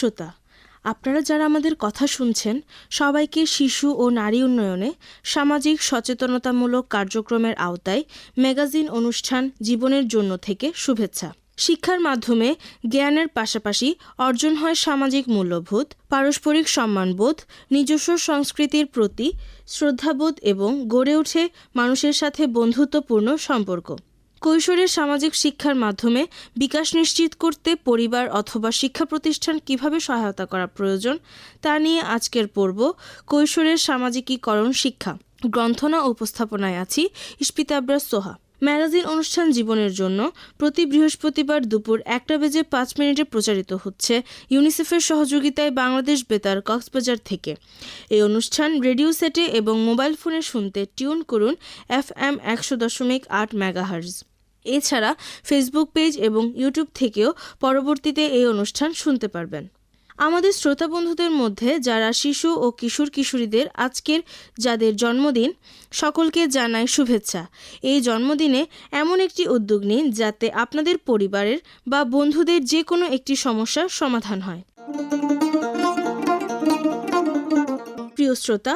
শ্রোতা, আপনারা যারা আমাদের কথা শুনছেন সবাইকে শিশু ও নারী উন্নয়নে সামাজিক সচেতনতামূলক কার্যক্রমের আওতায় ম্যাগাজিন অনুষ্ঠান জীবনের জন্য থেকে শুভেচ্ছা। শিক্ষার মাধ্যমে জ্ঞানের পাশাপাশি অর্জন হয় সামাজিক মূল্যবোধ, পারস্পরিক সম্মানবোধ, নিজস্ব সংস্কৃতির প্রতি শ্রদ্ধাবোধ এবং গড়ে ওঠে মানুষের সাথে বন্ধুত্বপূর্ণ সম্পর্ক। কৈশোরের সামাজিক শিক্ষার মাধ্যমে বিকাশ নিশ্চিত করতে পরিবার অথবা শিক্ষা প্রতিষ্ঠান কিভাবে সহায়তা করা প্রয়োজন তা নিয়ে আজকের পর্ব কৈশোরের সামাজিকীকরণ শিক্ষা। গ্রন্থনা ও উপস্থাপনায় আছি ইস্পিতা আবরার সোহা। ম্যাগাজিন অনুষ্ঠান জীবনের জন্য প্রতি বৃহস্পতিবার দুপুর 1:05 প্রচারিত হচ্ছে ইউনিসেফের সহযোগিতায় বাংলাদেশ বেতার কক্সবাজার থেকে। এই অনুষ্ঠান রেডিও সেটে এবং মোবাইল ফোনে শুনতে টিউন করুন FM 100.8 মেগাহার্জ। এছাড়া ফেসবুক পেজ এবং ইউটিউব থেকেও পরবর্তীতে এই অনুষ্ঠান শুনতে পারবেন। আমাদের শ্রোতা বন্ধুদের মধ্যে যারা শিশু ও কিশোর কিশোরীদের আজকের যাদের জন্মদিন, সকলকে জানাই শুভেচ্ছা। এই জন্মদিনে এমন একটি উদ্যোগ নিন যাতে আপনাদের পরিবারের বা বন্ধুদের যে কোনো একটি সমস্যার সমাধান হয়। প্রিয় শ্রোতা,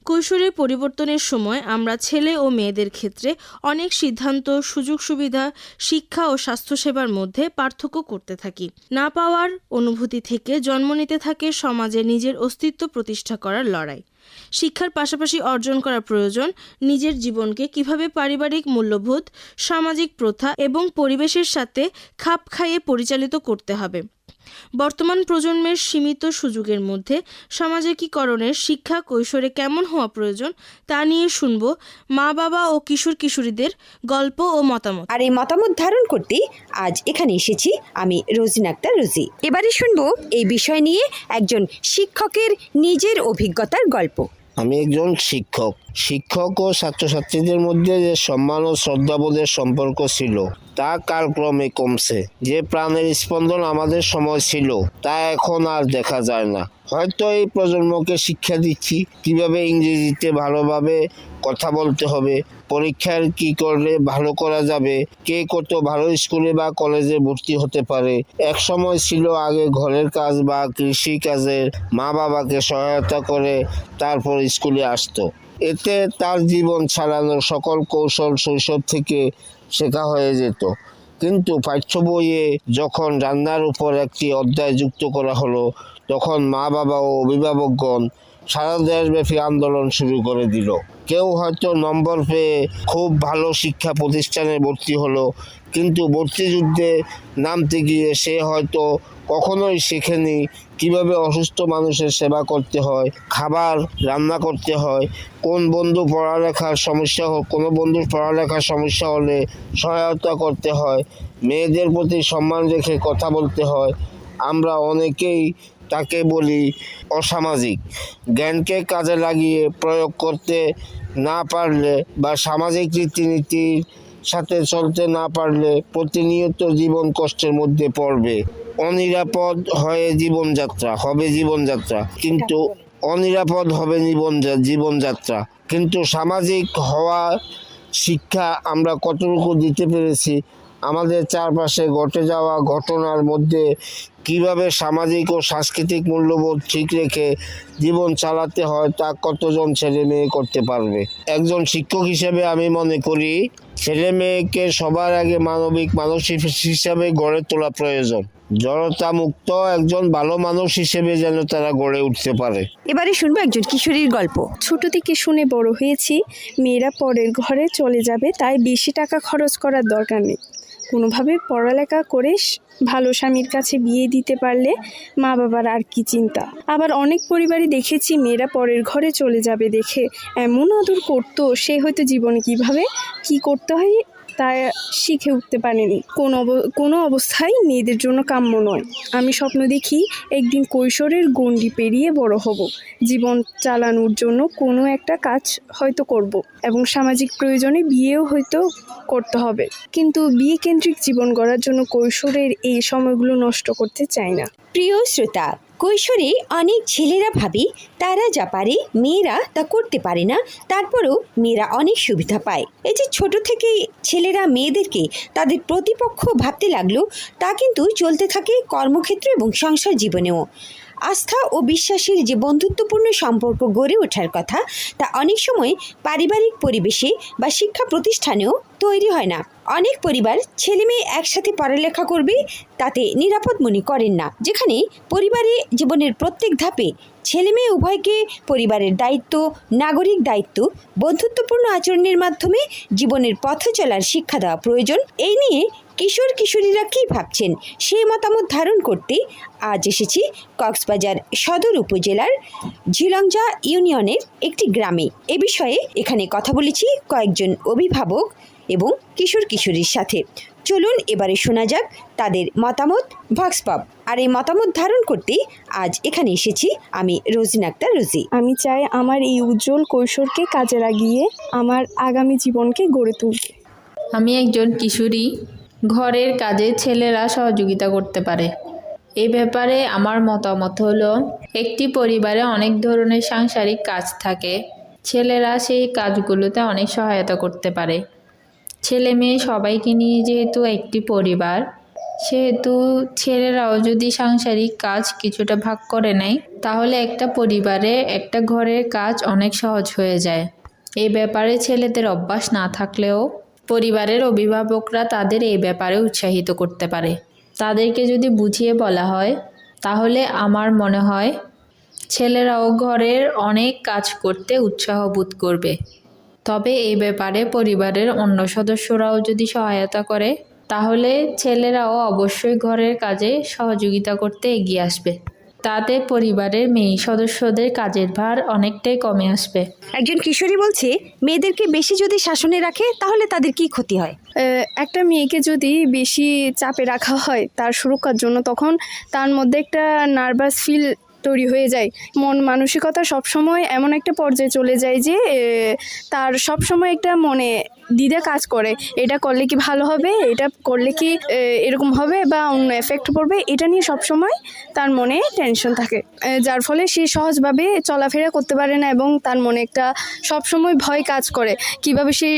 কৈশোরের পরিবর্তনের সময় আমরা ছেলে ও মেয়েদের ক্ষেত্রে অনেক সিদ্ধান্ত, সুযোগ সুবিধা, শিক্ষা ও স্বাস্থ্যসেবার মধ্যে পার্থক্য করতে থাকি। না পাওয়ার অনুভূতি থেকে জন্ম নিতে থাকে সমাজে নিজের অস্তিত্ব প্রতিষ্ঠা করার লড়াই। শিক্ষার পাশাপাশি অর্জন করা প্রয়োজন নিজের জীবনকে কিভাবে পারিবারিক মূল্যবোধ, সামাজিক প্রথা এবং পরিবেশের সাথে খাপ খাইয়ে পরিচালিত করতে হবে। বর্তমান প্রজন্মের সীমিত সুযোগের মধ্যে সামাজিকীকরণের শিক্ষা কৈশোরে কেমন হওয়া প্রয়োজন তা নিয়ে শুনব মা বাবা ও কিশোর কিশোরীদের গল্প ও মতামত। আর এই মতামত ধারণ করতে আজ এখানে এসেছি আমি রোজিনা আক্তার রোজি। এবারে শুনবো এই বিষয় নিয়ে একজন শিক্ষকের নিজের অভিজ্ঞতার গল্প। আমি একজন শিক্ষক ও ছাত্রছাত্রীদের মধ্যে যে সম্মান ও শ্রদ্ধাবোধের সম্পর্ক ছিল তা কালক্রমে কমছে। যে প্রাণের স্পন্দন আমাদের সময় ছিল তা এখন আর দেখা যায় না। হয়তো এই প্রজন্মকে শিক্ষা দিচ্ছি কিভাবে ইংরেজিতে ভালোভাবে কথা বলতে হবে, পরীক্ষার কি করলে ভালো করা যাবে, কে কত ভালো স্কুলে বা কলেজে ভর্তি হতে পারে। এক সময় ছিল আগে ঘরের কাজ বা কৃষি কাজের মা বাবাকে সহায়তা করে তারপর স্কুলে আসতো। এতে তার জীবন চালানোর সকল কৌশল শৈশব থেকে শেখা হয়ে যেত। কিন্তু পাঠ্য বইয়ে যখন রান্নার উপর একটি অধ্যায় যুক্ত করা হলো, তখন মা বাবা ও অভিভাবকগণ সারা দেশব্যাপী আন্দোলন শুরু করে দিল। কেউ হয়তো নম্বর পেয়ে খুব ভালো শিক্ষা প্রতিষ্ঠানে ভর্তি হলো, কিন্তু ভর্তি যুদ্ধে নামতে গিয়ে সে হয়তো কখনোই শেখেনি কিভাবে অসুস্থ মানুষের সেবা করতে হয়, খাবার রান্না করতে হয়, কোনো বন্ধুর পড়ালেখার সমস্যা হলে সহায়তা করতে হয়, মেয়েদের প্রতি সম্মান রেখে কথা বলতে হয়। আমরা অনেকেই তাকে বলি অসামাজিক। জ্ঞানকে কাজে লাগিয়ে প্রয়োগ করতে না পারলে বা সামাজিক রীতিনীতির সাথে চলতে না পারলে প্রতিনিয়ত জীবন কষ্টের মধ্যে পড়বে। অনিরাপদ হবে জীবনযাত্রা। কিন্তু সামাজিক হওয়া শিক্ষা আমরা কতটুকু দিতে পেরেছি? আমাদের চারপাশে ঘটে যাওয়া ঘটনার মধ্যে কিভাবে সামাজিক ও সাংস্কৃতিক মূল্যবোধ ঠিক রেখে জীবন চালাতে হয় তা কতজন ছেলে মেয়ে করতে পারবে? একজন শিক্ষক হিসেবে আমি মনে করি ছেলে মেয়েকে সবার আগে মানুষ হিসাবে গড়ে তোলা প্রয়োজন। জড়তা মুক্ত একজন ভালো মানুষ হিসেবে যেন তারা গড়ে উঠতে পারে। এবারে শুনবো একজন কিশোরীর গল্প। ছোট থেকে শুনে বড় হয়েছি মেয়েরা পরের ঘরে চলে যাবে, তাই বেশি টাকা খরচ করার দরকার নেই। কোনোভাবে পড়ালেখা করে ভালো স্বামীর কাছে বিয়ে দিতে পারলে মা বাবার আর কি চিন্তা। আবার অনেক পরিবারই দেখেছি মেয়েরা পরের ঘরে চলে যাবে দেখে এমন আদর করতো, সে হয়তো জীবনে কিভাবে কি করতে হয় তা শিখে উঠতে পারেনি। কোনো অবস্থায় মেয়েদের জন্য কাম্য নয়। আমি স্বপ্ন দেখি একদিন কৈশোরের গণ্ডি পেরিয়ে বড় হব, জীবন চালানোর জন্য কোনো একটা কাজ হয়তো করব এবং সামাজিক প্রয়োজনে বিয়েও হয়তো করতে হবে। কিন্তু বিয়ে কেন্দ্রিক জীবন গড়ার জন্য কৈশোরের এই সময়গুলো নষ্ট করতে চাই না। প্রিয় শ্রোতা, কৈশোরে অনেক ছেলেরা ভাবে তারা যা পারে মেয়েরা তা করতে পারে না, তারপরেও মেয়েরা অনেক সুবিধা পায়। এই যে ছোট থেকেই ছেলেরা মেয়েদেরকে তাদের প্রতিপক্ষ ভাবতে লাগলো, তা কিন্তু চলতে থাকে কর্মক্ষেত্র এবং সংসার জীবনেও। আস্থা ও বিশ্বাসের যে বন্ধুত্বপূর্ণ সম্পর্ক গড়ে ওঠার কথা, তা অনেক সময় পারিবারিক পরিবেশে বা শিক্ষা প্রতিষ্ঠানেও তৈরি হয় না। অনেক পরিবার ছেলে মেয়ে একসাথে পড়ালেখা করবে তাতে নিরাপদ মনে করেন না, যেখানে পরিবারে জীবনের প্রত্যেক ধাপে ছেলে মেয়ে উভয়কে পরিবারের দায়িত্ব, নাগরিক দায়িত্ব, বন্ধুত্বপূর্ণ আচরণের মাধ্যমে জীবনের পথ চলার শিক্ষা দেওয়া প্রয়োজন। এই নিয়ে কিশোর কিশোরীরা কী ভাবছেন সেই মতামত ধারণ করতে আজ এসেছি কক্সবাজার সদর উপজেলার ঝিলংজা ইউনিয়নের একটি গ্রামে। এ বিষয়ে এখানে কথা বলেছি কয়েকজন অভিভাবক এবং কিশোর কিশোরীর সাথে। চলুন এবারে শোনা যাক তাদের মতামত ভক্স পপ। আর এই মতামত ধারণ করতে আজ এখানে এসেছি আমি রোজিনা আক্তার রোজি। আমি চাই আমার এই উজ্জ্বল কৈশোরকে কাজে লাগিয়ে আমার আগামী জীবনকে গড়ে তুলতে। আমি একজন কিশোরী, ঘরের কাজে ছেলেরা সহযোগিতা করতে পারে। এই ব্যাপারে আমার মতামত হলো, একটি পরিবারে অনেক ধরনের সাংসারিক কাজ থাকে, ছেলেরা সেই কাজগুলোতে অনেক সহায়তা করতে পারে। ছেলে মেয়ে সবাইকে নিয়ে যেহেতু একটি পরিবার, সেহেতু ছেলেরাও যদি সাংসারিক কাজ কিছুটা ভাগ করে নেয়, তাহলে একটা পরিবারে একটা ঘরের কাজ অনেক সহজ হয়ে যায়। এই ব্যাপারে ছেলেদের অভ্যাস না থাকলেও পরিবারের অভিভাবকরা তাদের এই ব্যাপারে উৎসাহিত করতে পারে। তাদেরকে যদি বুঝিয়ে বলা হয়, তাহলে আমার মনে হয় ছেলেরাও ঘরের অনেক কাজ করতে উৎসাহ বোধ করবে। তবে এই ব্যাপারে পরিবারের অন্য সদস্যরাও যদি সহায়তা করে, তাহলে ছেলেরাও অবশ্যই ঘরের কাজে সহযোগিতা করতে এগিয়ে আসবে। তাতে পরিবারের মেয়ে সদস্যদের কাজের ভার অনেকটাই কমে আসবে। একজন কিশোরী বলছে, মেয়েদেরকে বেশি যদি শাসনে রাখে তাহলে তাদের কি ক্ষতি হয়? একটা মেয়েকে যদি বেশি চাপে রাখা হয় তার সুরক্ষার জন্য, তখন তার মধ্যে একটা নার্ভাস ফিল তৈরি হয়ে যায়। মন মানসিকতা সবসময় এমন একটা পর্যায়ে চলে যায় যে তার সবসময় একটা মনে দ্বিধা কাজ করে, এটা করলে কি ভালো হবে, এটা করলে কি এরকম হবে বা অন্য এফেক্ট পড়বে, এটা নিয়ে সবসময় তার মনে টেনশন থাকে, যার ফলে সে সহজভাবে চলাফেরা করতে পারে না এবং তার মনে একটা সবসময় ভয় কাজ করে কিভাবে সে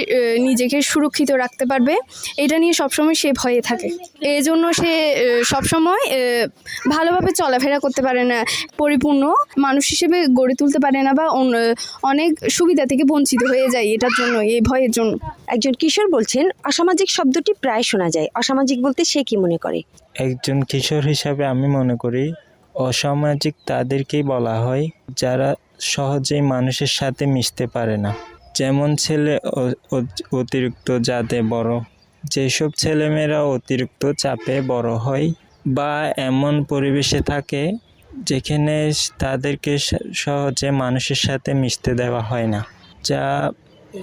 নিজেকে সুরক্ষিত রাখতে পারবে, এটা নিয়ে সবসময় সে ভয়ে থাকে। এই জন্য সে সবসময় ভালোভাবে চলাফেরা করতে পারে না, পরিপূর্ণ মানুষ হিসেবে গড়ে তুলতে পারে না বা অনেক সুবিধা থেকে বঞ্চিত হয়ে যায় এটার জন্য, এই ভয়ের জন্য। একজন কিশোর বলছেন, অসামাজিক শব্দটি প্রায় শোনা যায়। অসামাজিক বলতে সে কি মনে করে? একজন কিশোর হিসাবে আমি মনে করি অসামাজিক তাদেরকেই বলা হয় যারা সহজেই মানুষের সাথে মিশতে পারে না। যেমন ছেলে অতিরিক্ত চাপে বড়, যেসব ছেলেমেয়েরা অতিরিক্ত চাপে বড় হয় বা এমন পরিবেশে থাকে যেখানে তাদেরকে সহজে মানুষের সাথে মিশতে দেওয়া হয় না,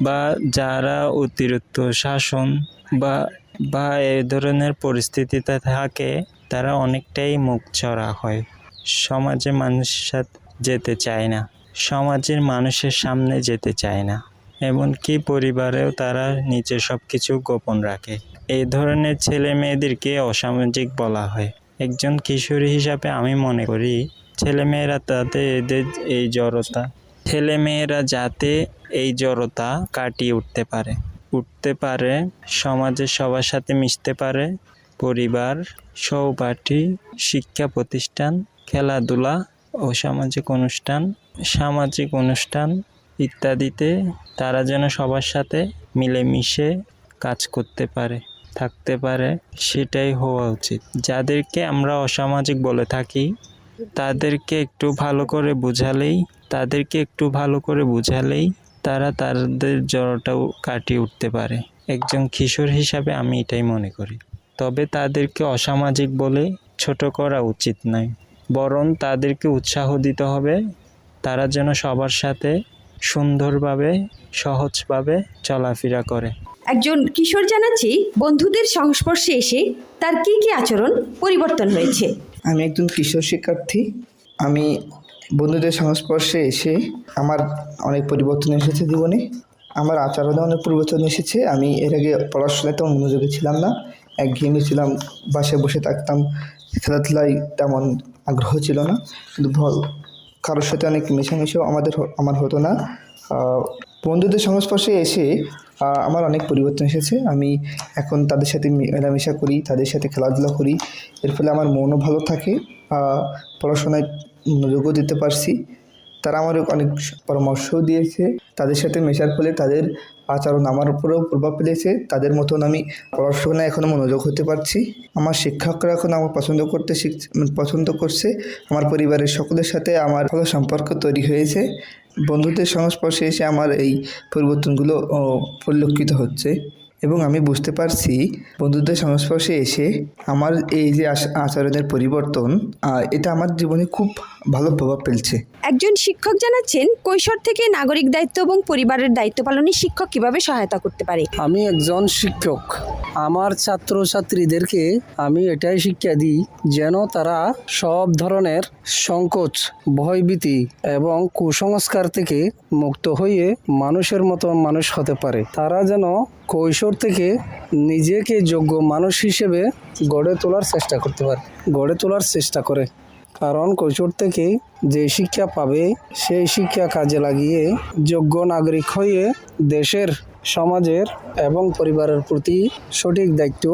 বা যারা অতিরিক্ত শাসন বা এই ধরনের পরিস্থিতিতে থাকে, তারা অনেকটাই মুখ চড়া হয়, সমাজে মানুষের সাথে যেতে চায় না, সমাজের মানুষের সামনে যেতে চায় না, এমনকি পরিবারেও তারা নিজের সব কিছু গোপন রাখে। এই ধরনের ছেলে মেয়েদেরকে অসামাজিক বলা হয়। একজন কিশোরী হিসাবে আমি মনে করি ছেলেমেয়েরা যাতে এই জড়তা কাটিয়ে উঠতে পারে, সমাজের সবার সাথে মিশতে পারে, পরিবার, সহপাঠী, শিক্ষা প্রতিষ্ঠান, খেলাধুলা ও সামাজিক অনুষ্ঠান ইত্যাদিতে তারা যেন সবার সাথে মিলেমিশে কাজ করতে পারে, থাকতে পারে, সেটাই হওয়া উচিত। যাদেরকে আমরা অসামাজিক বলে থাকি তাদেরকে একটু ভালো করে বুঝালেই তারা তাদের জড়টাও কাটিয়ে উঠতে পারে। একজন কিশোর হিসাবে আমি এটাই মনে করি। তবে তাদেরকে অসামাজিক বলে ছোট করা উচিত নয়, বরং তাদেরকে উৎসাহ দিতে হবে তারা যেন সবার সাথে সুন্দরভাবে, সহজভাবে চলাফেরা করে। একজন কিশোর জানাচ্ছি, বন্ধুদের সংস্পর্শে এসে তার কি কি আচরণ পরিবর্তন হয়েছে। আমি একজন কিশোর শিক্ষার্থী। আমি বন্ধুদের সংস্পর্শে এসে আমার অনেক পরিবর্তন এসেছে জীবনে। আমার আচরণে অনেক পরিবর্তন এসেছে। আমি এর আগে পড়াশোনায় তেমন মনোযোগী ছিলাম না, একঘেয়েমি ছিলাম, বাসায় বসে থাকতাম, খেলাধুলায় তেমন আগ্রহ ছিল না, কিন্তু কারোর সাথে অনেক মেশামেশিও আমার হতো না। বন্ধুদের সংস্পর্শে এসে আমার অনেক পরিবর্তন এসেছে। আমি এখন তাদের সাথে মেলামেশা করি, তাদের সাথে খেলাধুলা করি, এর ফলে আমার মনও ভালো থাকে, পড়াশোনায় মনোযোগও দিতে পারছি। তারা আমার অনেক পরামর্শও দিয়েছে। তাদের সাথে মেশার ফলে তাদের আচরণ আমার উপরেও প্রভাব ফেলেছে। তাদের মতন আমি পড়াশোনায় এখনও মনোযোগ হতে পারছি। আমার শিক্ষকরা এখন আমার পছন্দ করছে। আমার পরিবারের সকলের সাথে আমার ভালো সম্পর্ক তৈরি হয়েছে। বন্ধুদের সংস্পর্শে এসে আমার এই পরিবর্তনগুলো পরিলক্ষিত হচ্ছে এবং আমি বুঝতে পারছি বন্ধুদের সংস্পর্শে এসে আমার এই যে আচরণের পরিবর্তন, এটা আমার জীবনে খুব ভালো প্রভাব ফেলছে। একজন শিক্ষক জানাচ্ছেন কৈশোর থেকে নাগরিক দায়িত্ব এবং পরিবারের দায়িত্ব পালনে শিক্ষক কিভাবে সহায়তা করতে পারে। আমি একজন শিক্ষক। আমার ছাত্রছাত্রীদেরকে আমি এটাই শিক্ষা দিই যেন তারা সব ধরনের সংকোচ, ভয়ভীতি এবং কুসংস্কার থেকে মুক্ত হয়ে মানুষের মতো মানুষ হতে পারে। তারা যেন কৈশোর থেকে নিজেকে যোগ্য মানুষ হিসেবে গড়ে তোলার চেষ্টা করে। কারণ কৈশোর থেকে যে শিক্ষা পাবে সেই শিক্ষা কাজে লাগিয়ে যোগ্য নাগরিক হয়ে দেশের, সমাজের এবং পরিবারের প্রতি সঠিক দায়িত্ব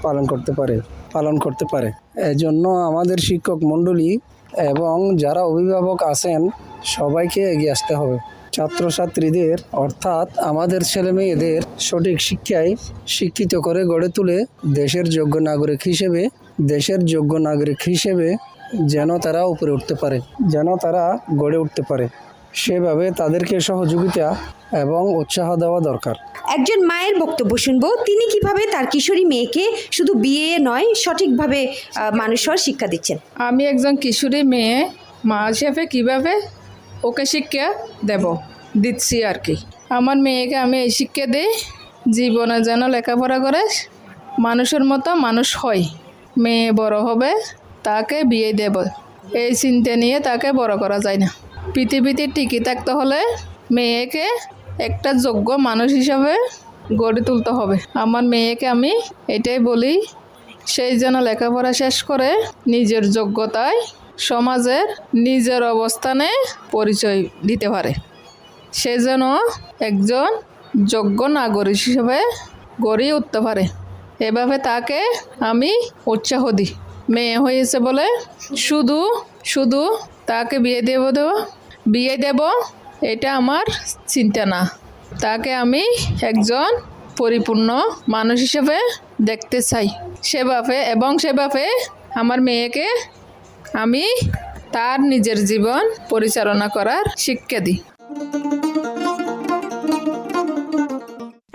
পালন করতে পারে। এজন্য আমাদের শিক্ষক মণ্ডলী এবং যারা অভিভাবক আছেন সবাইকে এগিয়ে আসতে হবে। ছাত্রছাত্রীদের অর্থাৎ আমাদের ছেলে মেয়েদের সঠিক শিক্ষায় শিক্ষিত করে গড়ে তুলে দেশের যোগ্য নাগরিক হিসেবে যেন তারা উপরে উঠতে পারে, যেন তারা গড়ে উঠতে পারে, সেভাবে তাদেরকে সহযোগিতা এবং উৎসাহ দেওয়া দরকার। একজন মায়ের বক্তব্য শুনবো, তিনি কিভাবে তার কিশোরী মেয়েকে শুধু বিয়ে নয় সঠিকভাবে মানুষ হওয়ার শিক্ষা দিচ্ছেন। আমি একজন কিশোরী মেয়ে, মা হিসেবে কীভাবে ওকে শিক্ষা দিচ্ছি আর কি। আমার মেয়েকে আমি এই শিক্ষা দিই, জীবনে যেন লেখাপড়া করে মানুষের মতো মানুষ হয়। মেয়ে বড় হবে, তাকে বিয়ে দেব, এই চিন্তা নিয়ে তাকে বড় করা যায় না। পৃথিবীতে টিকে থাকতে হলে মেয়েকে একটা যোগ্য মানুষ হিসাবে গড়ে তুলতে হবে। আমার মেয়েকে আমি এটাই বলি, সেই যেন লেখাপড়া শেষ করে নিজের যোগ্যতায় সমাজের নিজের অবস্থানে পরিচয় দিতে পারে। সে যেন একজন যোগ্য নাগরিক হিসেবে গড়ে উঠতে পারে। এভাবে তাকে আমি উৎসাহ দিই। মেয়ে হয়েছে বলে শুধু তাকে বিয়ে দেব এটা আমার চিন্তা না। তাকে আমি একজন পরিপূর্ণ মানুষ হিসেবে দেখতে চাই। সেভাবে আমার মেয়েকে আমি তার নিজের জীবন পরিচালনা করার শিক্ষা দিই।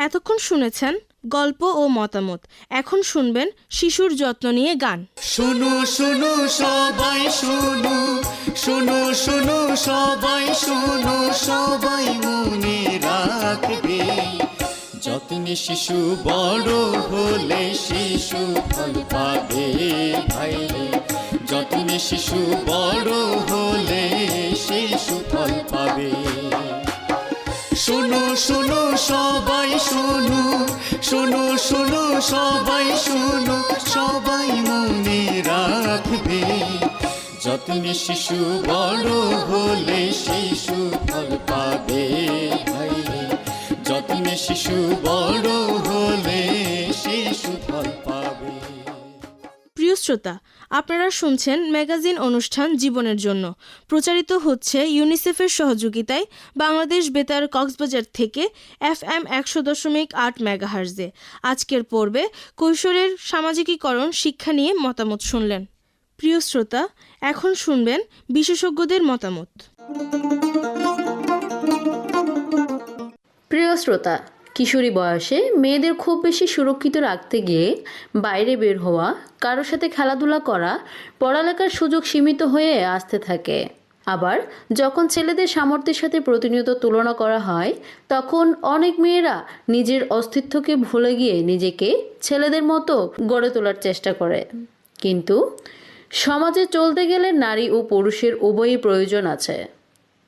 এতক্ষণ শুনেছেন গল্প ও মতামত। এখন শুনবেন শিশুর যত্ন নিয়ে গান। শুনো শুনো সবাই শুনো, শুনো শুনো সবাই শুনো, সবাই মনে রাখবে যত্নে শিশু বড় হলে শিশু ফল পাবে ভাই। যত্নে শিশু বড় হলে শিশু ফল পাবে। শোনো শোনো সবাই শোনো, শোনো শোনো সবাই শোনো, সবাই মনে রাখবে যত্নে শিশু বড় হলে শিশু ফল পাবে ভাই। যত্নে শিশু বড় হলে শিশু ফল পাবে। প্রিয় শ্রোতা, আপনারা শুনছেন ম্যাগাজিন অনুষ্ঠান জীবনের জন্য, প্রচারিত হচ্ছে ইউনিসেফের সহযোগিতায় বাংলাদেশ বেতার কক্সবাজার থেকে FM 100.8 মেগাহার্জে। আজকের পর্বে কৈশোরের সামাজিকীকরণ শিক্ষা নিয়ে মতামত শুনলেন। প্রিয় শ্রোতা, এখন শুনবেন বিশেষজ্ঞদের মতামত। প্রিয় শ্রোতা, কিশোরী বয়সে মেয়েদের খুব বেশি সুরক্ষিত রাখতে গিয়ে বাইরে বের হওয়া, কারোর সাথে খেলাধুলা করা, পড়ালেখার সুযোগ সীমিত হয়ে আসতে থাকে। আবার যখন ছেলেদের সামর্থ্যের সাথে প্রতিনিয়ত তুলনা করা হয়, তখন অনেক মেয়েরা নিজের অস্তিত্বকে ভুলে গিয়ে নিজেকে ছেলেদের মতো গড়ে তোলার চেষ্টা করে। কিন্তু সমাজে চলতে গেলে নারী ও পুরুষের উভয়ই প্রয়োজন আছে।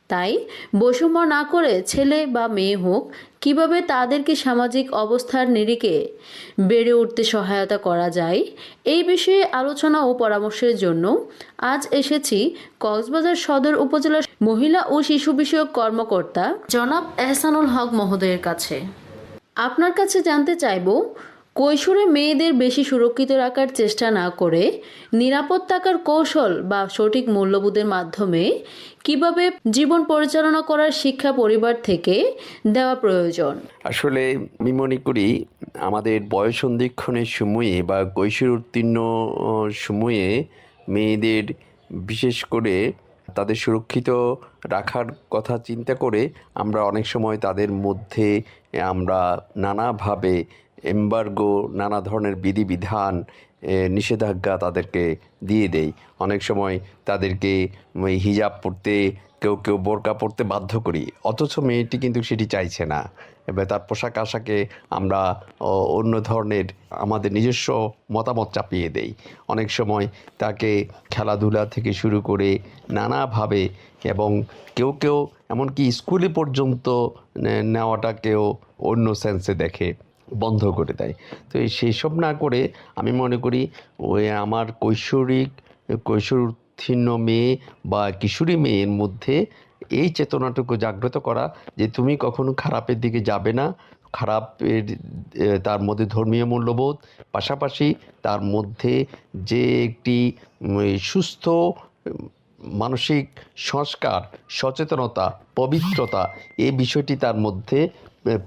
তাই বৈষম্য না করে ছেলে বা মেয়ে হোক, কিভাবে তাদেরকে সামাজিক অবস্থার নিরিখে বেড়ে উঠতে সহায়তা করা যায়, এই বিষয়ে আলোচনা ও পরামর্শের জন্য আজ এসেছি কক্সবাজার সদর উপজেলার মহিলা ও শিশু বিষয়ক কর্মকর্তা জনাব এহসানুল হক মহোদয়ের কাছে। আপনার কাছে জানতে চাইব, কৈশোরে মেয়েদের বেশি সুরক্ষিত রাখার চেষ্টা না করে নিরাপদ থাকার কৌশল বা সঠিক মূল্যবোধের মাধ্যমে কিভাবে জীবন পরিচালনা করার শিক্ষা পরিবার থেকে দেওয়া প্রয়োজন। আসলে আমি মনে করি আমাদের বয়স সন্ধিক্ষণের সময়ে বা কৈশোর উত্তীর্ণ সময়ে মেয়েদের বিশেষ করে তাদের সুরক্ষিত রাখার কথা চিন্তা করে আমরা অনেক সময় তাদের মধ্যে আমরা নানাভাবে এমবার্গো, নানা ধরনের বিধিবিধান, নিষেধাজ্ঞা তাদেরকে দিয়ে দেই। অনেক সময় তাদেরকে হিজাব পরতে, কেউ কেউ বোরকা পরতে বাধ্য করি, অথচ মেয়েটি কিন্তু সেটি চাইছে না। এবার তার পোশাক আশাকে আমরা অন্য ধরনের আমাদের নিজস্ব মতামত চাপিয়ে দেই। অনেক সময় তাকে খেলাধুলা থেকে শুরু করে নানাভাবে, এবং কেউ কেউ এমনকি স্কুলে পর্যন্ত নেওয়াটাকেও অন্য সেন্সে দেখে, বন্ধ করে দেয়। তো সেই সব না করে আমি মনে করি ওই আমার কৈশোর উত্তীর্ণ মেয়ে বা কিশোরী মেয়ের মধ্যে এই চেতনাটুকু জাগ্রত করা যে তুমি কখনো খারাপের দিকে যাবে না। খারাপের তার মধ্যে ধর্মীয় মূল্যবোধ, পাশাপাশি তার মধ্যে যে একটি সুস্থ মানসিক সংস্কার, সচেতনতা, পবিত্রতা, এই বিষয়টি তার মধ্যে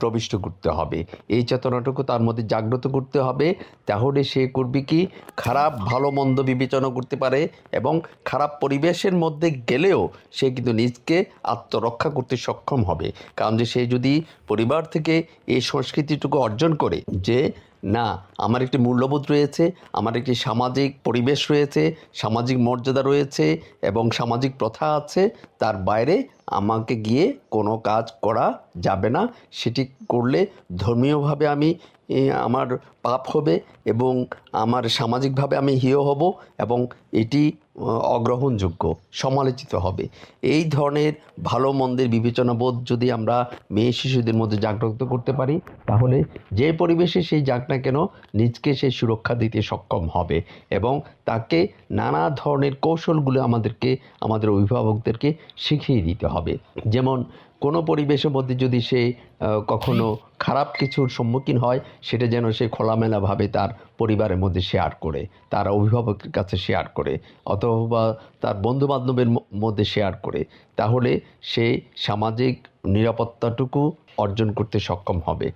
প্রবিষ্ট করতে হবে। এই চেতনাটুকু তার মধ্যে জাগ্রত করতে হবে। তাহলে সে করবে কি, খারাপ ভালো মন্দ বিবেচনা করতে পারে এবং খারাপ পরিবেশের মধ্যে গেলেও সে কিন্তু নিজকে আত্মরক্ষা করতে সক্ষম হবে। কারণ যে সে যদি পরিবার থেকে এই সংস্কৃতিটুকু অর্জন করে যে না, আমার একটি মূল্যবোধ রয়েছে, আমার একটি সামাজিক পরিবেশ রয়েছে, সামাজিক মর্যাদা রয়েছে এবং সামাজিক প্রথা আছে, তার বাইরে আমাকে গিয়ে কোনো কাজ করা যাবে না। সেটি করলে ধর্মীয়ভাবে আমি আমার পাপ হবে এবং আমার সামাজিকভাবে আমি হেয় হব এবং এটি অগ্রহণযোগ্য, সমালোচিত হবে। এই ধরনের ভালো মন্দের বিবেচনাবোধ যদি আমরা মেয়ে শিশুদের মধ্যে জাগ্রত করতে পারি, তাহলে যে পরিবেশে সেই যাক না কেন নিজকে সে সুরক্ষা দিতে সক্ষম হবে এবং তাকে নানা ধরনের কৌশলগুলো আমাদের অভিভাবকদেরকে শিখিয়ে দিতে হবে। যেমন কোনো পরিবেশের মধ্যে যদি সে কখনো খারাপ কিছুর সম্মুখীন হয়, সেটা যেন সে খোলামেলাভাবে তার পরিবারের মধ্যে শেয়ার করে, তার অভিভাবকের কাছে শেয়ার করে, অথবা তার বন্ধুবান্ধবের মধ্যে শেয়ার করে, তাহলে সে সামাজিক নিরাপত্তাটুকু অর্জন করতে সক্ষম হবে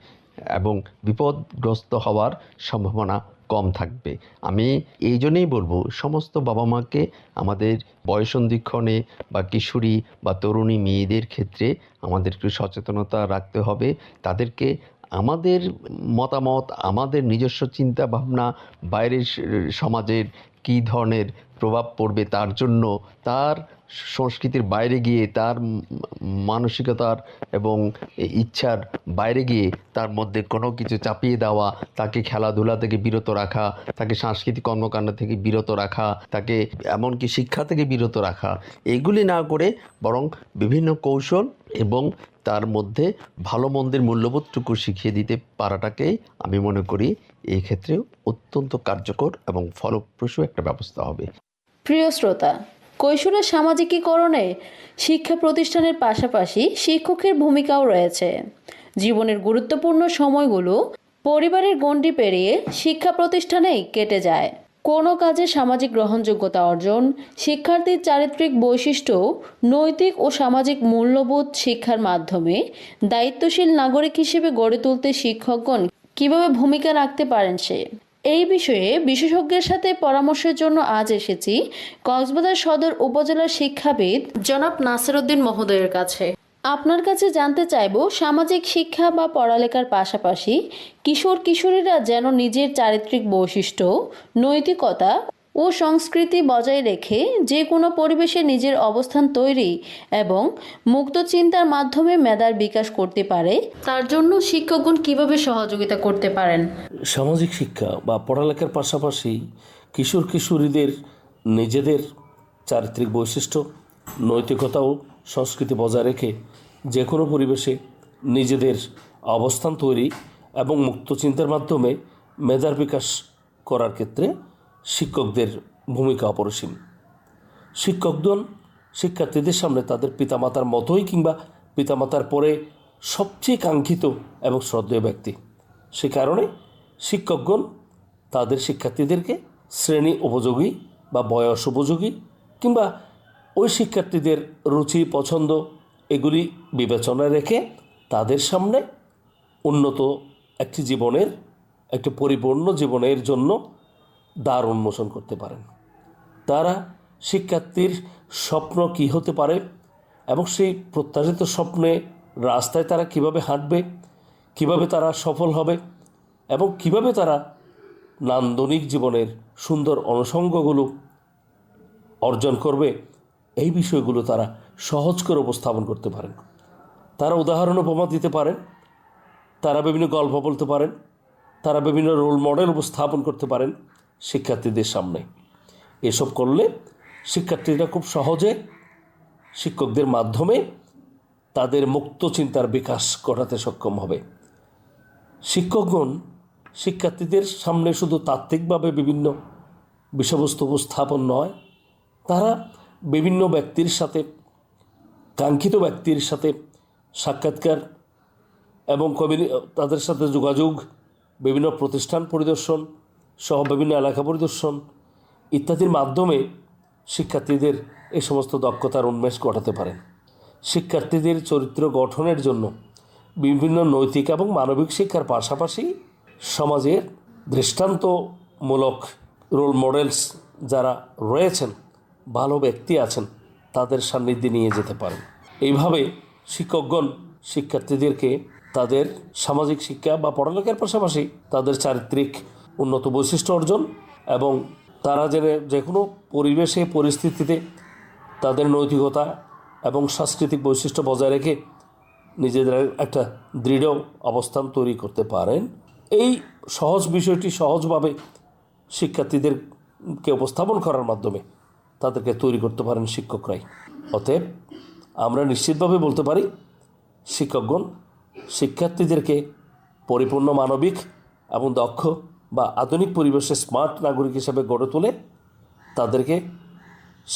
এবং বিপদগ্রস্ত হওয়ার সম্ভাবনা কম থাকবে। আমি এই জন্যই বলবো সমস্ত বাবা মাকে আমাদের বয়সন্ধিক্ষণে বা কিশোরী বা তরুণী মেয়েদের ক্ষেত্রে আমাদের একটু সচেতনতা রাখতে হবে। তাদেরকে আমাদের মতামত, আমাদের নিজস্ব চিন্তা ভাবনা বাইরের সমাজের কী ধরনের প্রভাব পড়বে তার জন্য তার সংস্কৃতির বাইরে গিয়ে, তার মানসিকতার এবং ইচ্ছার বাইরে গিয়ে তার মধ্যে কোনো কিছু চাপিয়ে দেওয়া, তাকে খেলাধুলা থেকে বিরত রাখা, তাকে সাংস্কৃতিক কর্মকাণ্ড থেকে বিরত রাখা, তাকে এমনকি শিক্ষা থেকে বিরত রাখা, এগুলি না করে বরং বিভিন্ন কৌশল এবং তার মধ্যে ভালো মন্দের মূল্যবোধটুকু শিখিয়ে দিতে পারাটাকেই আমি মনে করি এই ক্ষেত্রে অত্যন্ত কার্যকর এবং ফলপ্রসূ একটা ব্যবস্থা হবে। প্রিয় শ্রোতা, কৈশোরের সামাজিকীকরণে শিক্ষা প্রতিষ্ঠানের পাশাপাশি শিক্ষকের ভূমিকাও রয়েছে। জীবনের গুরুত্বপূর্ণ সময়গুলো পরিবারের গণ্ডি পেরিয়ে শিক্ষা প্রতিষ্ঠানেই কেটে যায়। কোনো কাজে সামাজিক গ্রহণযোগ্যতা অর্জন, শিক্ষার্থীর চারিত্রিক বৈশিষ্ট্য, নৈতিক ও সামাজিক মূল্যবোধ শিক্ষার মাধ্যমে দায়িত্বশীল নাগরিক হিসেবে গড়ে তুলতে শিক্ষকগণ কিভাবে ভূমিকা রাখতে পারেন এই বিষয়ে বিশেষজ্ঞের সাথে পরামর্শের জন্য আজ এসেছি কক্সবাজার সদর উপজেলার শিক্ষাবিদ জনাব নাসির উদ্দিন মহোদয়ের কাছে। আপনার কাছে জানতে চাইব, সামাজিক শিক্ষা বা পড়ালেখার পাশাপাশি কিশোর কিশোরীরা যেন নিজের চারিত্রিক বৈশিষ্ট্য, নৈতিকতা ও সংস্কৃতি বজায় রেখে যে কোনো পরিবেশে নিজের অবস্থান তৈরি এবং মুক্ত চিন্তার মাধ্যমে মেধার বিকাশ করতে পারে, তার জন্য শিক্ষকগণ কিভাবে সহযোগিতা করতে পারেন। সামাজিক শিক্ষা বা পড়ালেখার পাশাপাশি কিশোর কিশোরীদের নিজেদের চারিত্রিক বৈশিষ্ট্য, নৈতিকতা ও সংস্কৃতি বজায় রেখে যে কোনো পরিবেশে নিজেদের অবস্থান তৈরি এবং মুক্ত চিন্তার মাধ্যমে মেধার বিকাশ করার ক্ষেত্রে শিক্ষকদের ভূমিকা অপরিসীম। শিক্ষকগণ শিক্ষার্থীদের সামনে তাদের পিতামাতার মতোই কিংবা পিতামাতার পরে সবচেয়ে কাঙ্ক্ষিত এবং শ্রদ্ধেয় ব্যক্তি। সে কারণে শিক্ষকগণ তাদের শিক্ষার্থীদেরকে শ্রেণী উপযোগী বা বয়স উপযোগী কিংবা ওই শিক্ষার্থীদের রুচি পছন্দ এগুলি বিবেচনায় রেখে তাদের সামনে উন্নত একটি জীবনের, একটি পরিপূর্ণ জীবনের জন্য দ্বার উন্মোচন করতে পারেন। তারা শিক্ষার্থীর স্বপ্ন কী হতে পারে এবং সেই প্রত্যাশিত স্বপ্নে রাস্তায় তারা কিভাবে হাঁটবে, কিভাবে তারা সফল হবে এবং কিভাবে তারা নান্দনিক জীবনের সুন্দর অনুষঙ্গগুলো অর্জন করবে, এই বিষয়গুলো তারা সহজ করে উপস্থাপন করতে পারেন। তারা উদাহরণ উপমা দিতে পারেন, তারা বিভিন্ন গল্প বলতে পারেন, তারা বিভিন্ন রোল মডেল উপস্থাপন করতে পারেন শিক্ষার্থীদের সামনে। এসব করলে শিক্ষার্থীরা খুব সহজে শিক্ষকদের মাধ্যমে তাদের মুক্ত চিন্তার বিকাশ ঘটাতে সক্ষম হবে। শিক্ষকগণ শিক্ষার্থীদের সামনে শুধু তাত্ত্বিকভাবে বিভিন্ন বিষয়বস্তু উপস্থাপন নয়, তারা বিভিন্ন ব্যক্তির সাথে, কাঙ্ক্ষিত ব্যক্তির সাথে সাক্ষাৎকার এবং তাদের সাথে যোগাযোগ, বিভিন্ন প্রতিষ্ঠান পরিদর্শন সহ বিভিন্ন এলাকা পরিদর্শন ইত্যাদির মাধ্যমে শিক্ষার্থীদের এই সমস্ত দক্ষতার উন্মেষ ঘটাতে পারেন। শিক্ষার্থীদের চরিত্র গঠনের জন্য বিভিন্ন নৈতিক এবং মানবিক শিক্ষার পাশাপাশি সমাজের দৃষ্টান্তমূলক রোল মডেলস যারা রয়েছেন, ভালো ব্যক্তি আছেন, তাদের সান্নিধ্যে নিয়ে যেতে পারেন। এইভাবে শিক্ষকগণ শিক্ষার্থীদেরকে তাদের সামাজিক শিক্ষা বা পড়ালেখার পাশাপাশি তাদের চারিত্রিক উন্নত বৈশিষ্ট্য অর্জন এবং তারা যে কোনো পরিবেশে পরিস্থিতিতে তাদের নৈতিকতা এবং সাংস্কৃতিক বৈশিষ্ট্য বজায় রেখে নিজেদের একটা দৃঢ় অবস্থান তৈরি করতে পারেন। এই সহজ বিষয়টি সহজভাবে শিক্ষার্থীদেরকে উপস্থাপন করার মাধ্যমে তাদেরকে তৈরি করতে পারেন শিক্ষকরাই। অতএব আমরা নিশ্চিতভাবে বলতে পারি শিক্ষকগণ শিক্ষার্থীদেরকে পরিপূর্ণ মানবিক এবং দক্ষ বা আধুনিক পরিবেশে স্মার্ট নাগরিক হিসেবে গড়ে তোলে তাদেরকে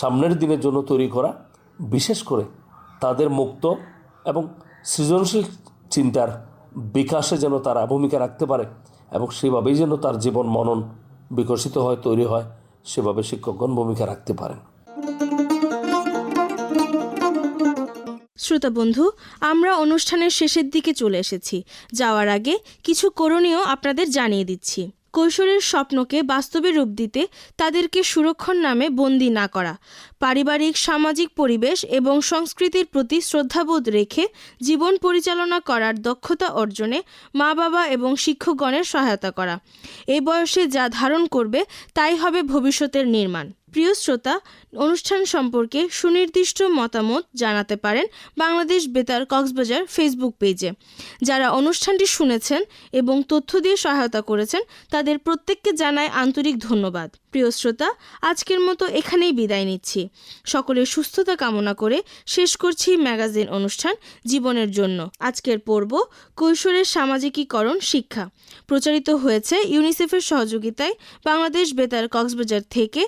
সামনের দিনের জন্য তৈরি করা, বিশেষ করে তাদের মুক্ত এবং সৃজনশীল চিন্তার বিকাশে যেন তারা ভূমিকা রাখতে পারে এবং সেভাবেই যেন তার জীবন মনন বিকশিত হয়, তৈরি হয়, সেভাবে শিক্ষকগণ ভূমিকা রাখতে পারেন। শ্রোতা বন্ধু, আমরা অনুষ্ঠানের শেষের দিকে চলে এসেছি। যাওয়ার আগে কিছু করণীয় আপনাদের জানিয়ে দিচ্ছি। কৈশোরের স্বপ্নকে বাস্তবে রূপ দিতে তাদেরকে সুরক্ষার নামে বন্দী না করা, পারিবারিক সামাজিক পরিবেশ এবং সংস্কৃতির প্রতি শ্রদ্ধাবোধ রেখে জীবন পরিচালনা করার দক্ষতা অর্জনে মা বাবা এবং শিক্ষকগণের সহায়তা করা। এই বয়সে যা ধারণ করবে তাই হবে ভবিষ্যতের নির্মাণ। প্রিয় শ্রোতা, অনুষ্ঠান সম্পর্কে সুনির্দিষ্ট মতামত জানাতে পারেন বাংলাদেশ বেতার কক্সবাজার ফেসবুক পেজে। যারা অনুষ্ঠানটি শুনেছেন এবং তথ্য দিয়ে সহায়তা করেছেন তাদের প্রত্যেককে জানাই আন্তরিক ধন্যবাদ। প্রিয় শ্রোতা, আজকের মতো এখানেই বিদায় নিচ্ছি। সকলের সুস্থতা কামনা করে শেষ করছি ম্যাগাজিন অনুষ্ঠান জীবনের জন্য। আজকের পর্ব কৈশোরের সামাজিকীকরণ শিক্ষা প্রচারিত হয়েছে ইউনিসেফের সহযোগিতায় বাংলাদেশ বেতার কক্সবাজার থেকে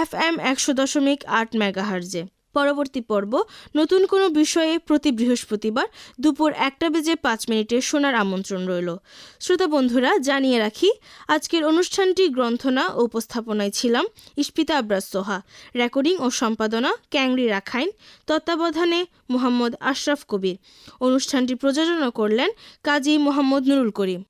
FM 100.8 মেগাহার্জে। পরবর্তী পর্ব নতুন কোনো বিষয়ে প্রতি বৃহস্পতিবার দুপুর 1:05 শোনার আমন্ত্রণ রইল। শ্রোতা বন্ধুরা, জানিয়ে রাখি আজকের অনুষ্ঠানটি গ্রন্থনা ও উপস্থাপনায় ছিলাম ইস্পিতা আবরাজ সোহা, রেকর্ডিং ও সম্পাদনা ক্যাংরি রাখাইন, তত্ত্বাবধানে মোহাম্মদ আশরাফ কবির। অনুষ্ঠানটি প্রযোজনা করলেন কাজী মোহাম্মদ নুরুল করিম।